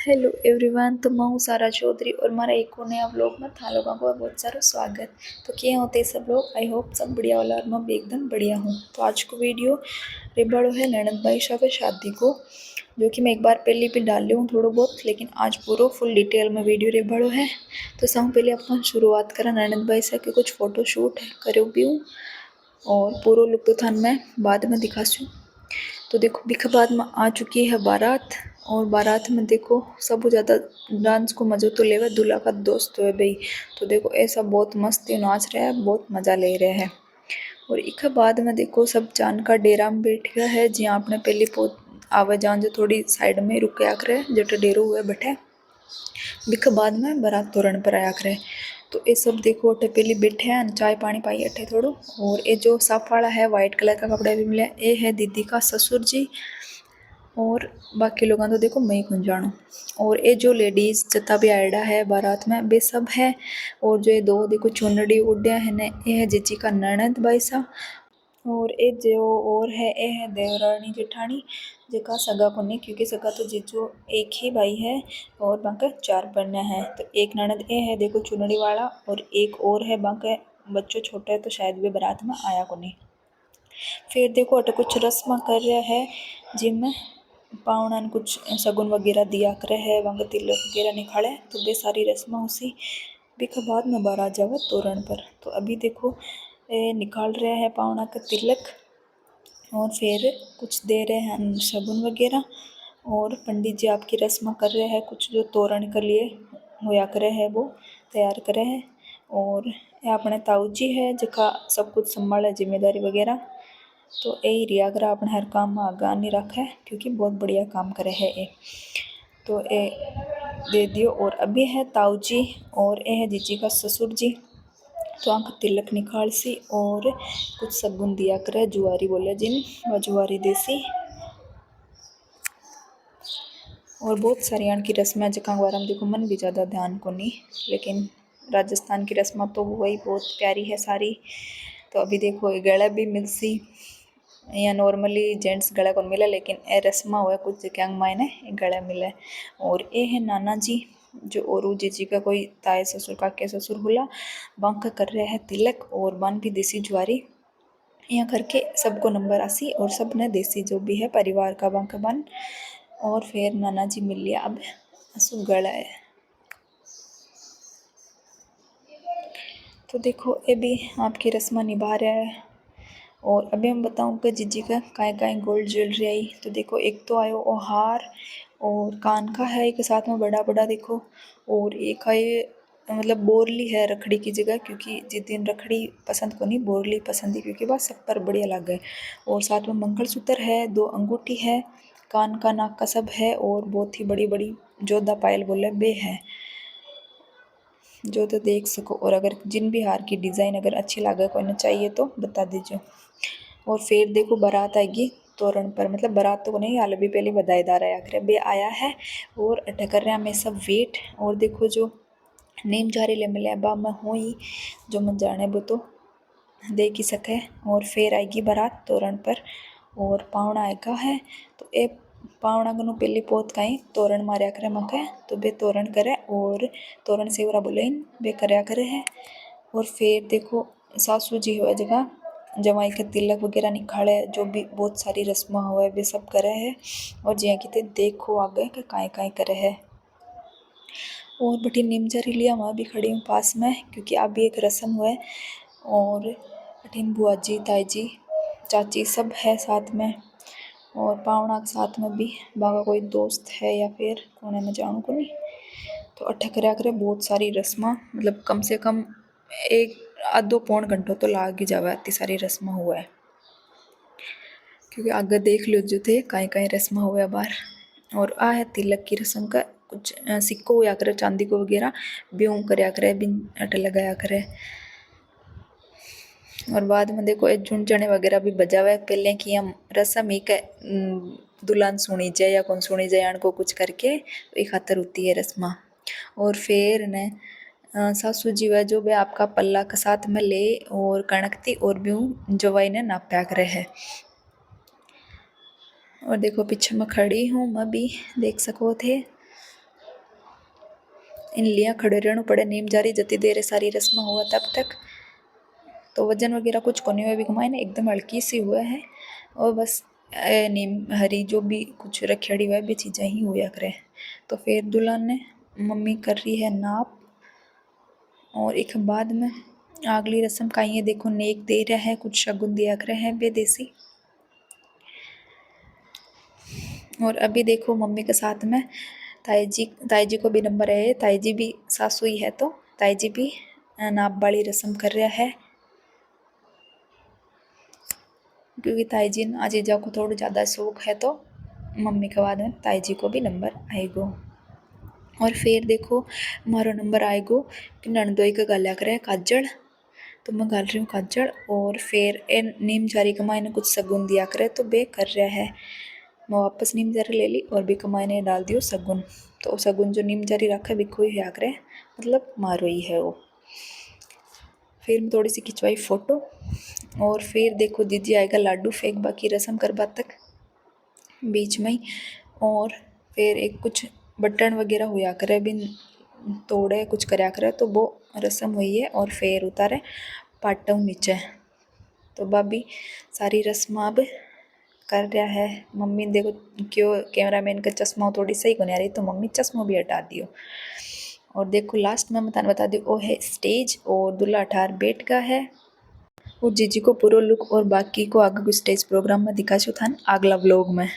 Hello everyone, तो मैं हूँ सारा चौधरी और हमारा एक और नया व्लॉग में था लोगों का बहुत सारा स्वागत। तो क्या होते सब लोग, आई होप सब बढ़िया वाला और मैं भी एकदम बढ़िया हूँ। तो आज को वीडियो रिबड़ो है ननद भाई शाह की शादी को, जो कि मैं एक बार पहले भी डाल ली हूँ थोड़ा बहुत, लेकिन आज पूरा फुल डिटेल में वीडियो रिबड़ो है। तो सब पहले अपन शुरुआत करा ननद भाई शाह के कुछ फ़ोटो शूट करो भी हूँ और पूरा लुक तो थान मैं बाद में दिखासूँ। तो देखो बिखा बाद में आ चुकी है बारात, और बारात में देखो सब ज़्यादा डांस को मज़ो तो लेवा दूल्हा का दोस्त है भाई। तो देखो ऐसा बहुत मस्त नाच रहा है, बहुत मज़ा ले रहे हैं। और इका बाद में देखो सब चांद का डेरा में बैठ गया है, जहाँ अपने पहले पोत आवा जान जो थोड़ी साइड में रुक आया करे, जटे डेरो हुए बैठे बिका बाद में बारात तोरण पर आया करे। तो ये सब देखो अटे पहले बैठे हैं, चाय पानी पाई अटे थोड़ो। और ये जो साफ वाला है वाइट कलर का कपड़ा भी मिला, ये है दीदी का ससुर जी, और बाकी लोगों तो देखो मैं ही जाणू। और ये जो लेडीज़ जता भी आयडा है बारात में वे सब है। और जो ये दो देखो चुनड़ी उड्या है ने, ये है जीजी का ननद भाई सा। और ये जो और है ये है देवरानी जेठानी, जिका सगा को नहीं, क्योंकि सगा तो जीजू एक ही भाई है और बाका 4 बहनें हैं। तो एक ननद ये है देखो चुनड़ी वाला, और एक और है बाका बच्चों छोटा है तो शायद वे बारात में आया को नहीं। फिर देखो अटे कुछ रस्म कर रहे हैं, जिनमें पावना ने कुछ सगुन वगैरह दिया करे है, वहाँ तिलक वगैरह निकाले। तो वे सारी रस्म उसी बिका बाद में बारात जावे तोरण पर। तो अभी देखो निकाल रहे हैं पावना का तिलक, और फिर कुछ दे रहे हैं शगुन वगैरह। और पंडित जी आपकी रस्म कर रहे हैं, कुछ जो तोरण के लिए होया करे है वो तैयार करे हैं। और ये अपने ताऊ जी है जिका सब कुछ संभाले जिम्मेदारी वगैरह। तो यही रिया करा अपने हर काम में आगा नहीं रखा है, क्योंकि बहुत बढ़िया काम करे है ये। तो ये दे दियो। और अभी है ताऊ जी और ये है जीजी का ससुर जी। तो आंख तिलक निकाल सी और कुछ सगुन दिया करे, जुआरी बोले जिन व जुआरी देसी। और बहुत सारी आन की रस्में जहाँ बारे में देखो मन भी ज़्यादा ध्यान को नहीं, लेकिन राजस्थान की रस्में तो वही बहुत प्यारी है सारी। तो अभी देखो गला भी मिलसी, या नॉर्मली जेंट्स गला कौन मिले, लेकिन ए रस्मा हुआ कुछ जगह मायने गला मिले। और ये है नाना जी जो और जीजी का कोई ताए ससुर काके ससुर हुला, बांका कर रहे हैं तिलक और बान भी देसी ज्वारी यहाँ करके सबको नंबर आसी, और सब ने देसी जो भी है परिवार का बांका बन। और फिर नाना जी मिल लिया अब असु गला है। तो देखो ये भी आपकी रस्म निभा रहा है। और अभी हम बताऊँ कि जीजी का काय गोल्ड ज्वेलरी आई। तो देखो एक तो आयो ओ हार और कान का है एक साथ में बड़ा बड़ा देखो। और एक है मतलब बोरली है रखड़ी की जगह, क्योंकि जिस दिन रखड़ी पसंद को नहीं बोरली पसंद है, क्योंकि बस सब पर बढ़िया लगे। और साथ में मंगलसूत्र है, 2 अंगूठी है, कान का नाक का सब है, और बहुत ही बड़ी बड़ी जोधा पायल बोले बे है जो तो देख सको। और अगर जिन भी हार की डिज़ाइन अगर अच्छी लगे कोई ना चाहिए तो बता दीजिए। और फिर देखो बारात आएगी तोरण पर, मतलब बारात तो नहीं हाल भी पहले बधाईदार आया करे बे आया है। और अटक कर रहे हैं हमें सब वेट। और देखो जो नेम जारी ले मिले बा मैं हूँ ही, जो मैं जाने वो तो देख ही सके। और फिर आएगी बारात तोरण पर और पावना आएगा है। तो ये पावना को पहले पोत कहीं तोरण मारिया करे मके, तो बे तोरण करे और तोरण सेवरा बोले बे करया करे है। और फिर देखो सासू जी हुआ जगह जमाई के तिलक वगैरह निकाले, जो भी बहुत सारी रस्म हुआ वे सब करे है। और जिया कि देखो आगे कि काई करे है। और बटी निमजरी लिया मैं भी खड़ी हूँ पास में, क्योंकि अभी एक रस्म हुआ है। और बटिन बुआ जी ताई जी चाची सब है साथ में, और पावना के साथ में भी बागा कोई दोस्त है या फिर कौन है मैं जानू को नहीं। तो अट्ठा करया करे बहुत सारी रस्मा, मतलब कम से कम एक आधो पौन घंटों तो लाग ही जावा, इतनी सारी रस्म हुआ है। क्योंकि आगे देख लो जो थे काई रस्म हुआ बार। और आ है तिलक की रस्म का कुछ सिक्को होया करे चांदी को वगैरह ब्यों करया करे बिन अटे लगाया करे। और बाद में देखो झुंड चने वगैरह भी बजावे, पहले की हम रस्म ही के दुल्हन सुनी जाए या कौन सुनी जाए आन को कुछ करके एक खातर होती है रस्मा। और फिर ने सासू जी वह जो भी आपका पल्ला के साथ में ले और कणकती और ब्यूं जवाई ने नाप्या करे है। और देखो पीछे मैं खड़ी हूँ मैं भी देख सको थे। इन लिया खड़े रहना पड़े नीम जारी जती देर सारी रस्म हुआ तब तक। तो वजन वगैरह कुछ को नहीं हुआ, भी कमाए ना एकदम हल्की सी हुआ है। और बस नीम हरी जो भी कुछ रखड़ी हुआ भी चीज़ें ही हुआ करे। तो फिर दुल्हन ने मम्मी कर रही है नाप, और एक बाद में अगली रस्म का ये देखो नेक दे रहा है, कुछ शगुन दिया करे हैं बेदेसी। और अभी देखो मम्मी के साथ में ताई जी को भी नंबर है, ताई जी भी सासू ही है, तो ताई जी भी नाप वाली रस्म कर रहा है, क्योंकि ताई जी जीजा को थोड़ा ज़्यादा शौक है। तो मम्मी के बाद में ताई जी को भी नंबर आएगो। और फिर देखो मारो नंबर आएगो कि ननदोई का गाल्या करे काजल, तो मैं गाल रही हूँ काजल। और फिर नीम जारी कमाई ने कुछ सगुन दिया करे, तो बे कर रहा है। मैं वापस नीम जारी ले ली और भी कमाई ने डाल दियो सगुन। तो सगुन जो नीम जारी रखा बिको ही हुआ करे, मतलब मारो ही है वो। फिर मैं थोड़ी सी खिंचवाई फ़ोटो। और फिर देखो दीदी आएगा लाडू फेंक बाकी रस्म करवा तक बीच में ही। और फिर एक कुछ बटन वगैरह हुआ करे बिन तोड़े कुछ कराया करे, तो वो रस्म हुई है। और फिर उतारे पाटव नीचे। तो भाभी सारी रस्म अब कर रहा है। मम्मी देखो क्यों कैमरामैन का चश्मा थोड़ी सही को नहीं आ रही, तो मम्मी चश्मा भी हटा दियो। और देखो लास्ट में मैं बता दी वो है स्टेज, और दूल्हा अठार बैठ का है। और जीजी को पूरा लुक और बाकी को आगे स्टेज प्रोग्राम में दिखाशो था अगला व्लॉग में।